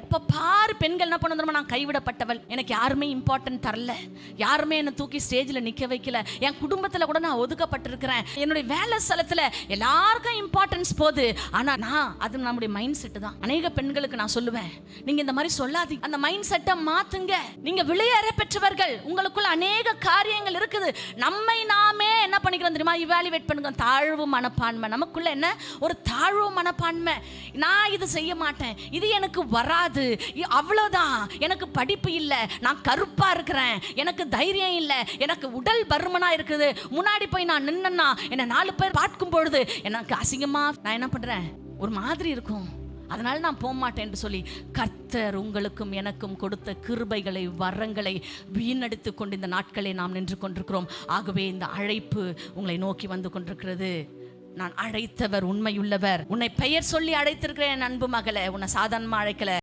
எப்ப பாரு பெண்கள் என்ன பண்ணுறோம், நான் கைவிடப்பட்டவள், எனக்கு யாருமே இம்பார்ட்டன்ட் தரல, யாருமே என்னை தூக்கி ஸ்டேஜில் நிற்க வைக்கல, என் குடும்பத்தில் கூட நான் ஒதுக்கப்பட்டிருக்கிறேன், என்னுடைய வேலை ஸ்தலத்தில் எல்லாருக்கும் இம்பார்ட்டன்ஸ் போகுது. ஆனால் அது நம்முடைய மைண்ட் செட்டு தான். அநேக பெண்களுக்கு நான் சொல்லுவேன், நீங்க இந்த மாதிரி சொல்லாதீங்க, அந்த மைண்ட் செட்டை மாத்துங்க. நீங்க விளையாட பெற்றவர்கள், உங்களுக்குள்ள அநேக காரியங்கள் இருக்குது. நம்மை நாமே என்ன பண்ணிக்கிறோம் தெரியுமா, இவாலுவேட் பண்ணுங்க. தாழ்வு மனப்பான்மை நமக்குள்ள, என்ன ஒரு தாழ்வு மனப்பான்மை. நான் இது செய்ய மாட்டேன், இது எனக்கு வராது, அவ்வளவுதான், எனக்கு படிப்பு இல்லை, நான் கருப்பா இருக்கிறேன், எனக்கு தைரியம் இல்லை, எனக்கு உடல் பருமனா இருக்குது, முன்னாடி போய் நான் நின்னா என்ன 4 பேர் பார்க்கும் பொழுது எனக்கு அசிங்கமா, நான் என்ன பண்றேன், ஒரு மாதிரி இருக்கும், அதனால நான் போக மாட்டேன் என்று சொல்லி கர்த்தர் உங்களுக்கும் எனக்கும் கொடுத்த கிருபைகளை வரங்களை வீணடித்து கொண்டு இந்த நாட்களை நாம் நின்று கொண்டிருக்கிறோம். ஆகவே இந்த அழைப்பு உங்களை நோக்கி வந்து கொண்டிருக்கிறது. நான் அழைத்தவர் உண்மையுள்ளவர். உன்னை பெயர் சொல்லி அழைத்திருக்கிறேன் அன்பு மகளே, உன்னை சாதாரணமா அழைக்கல.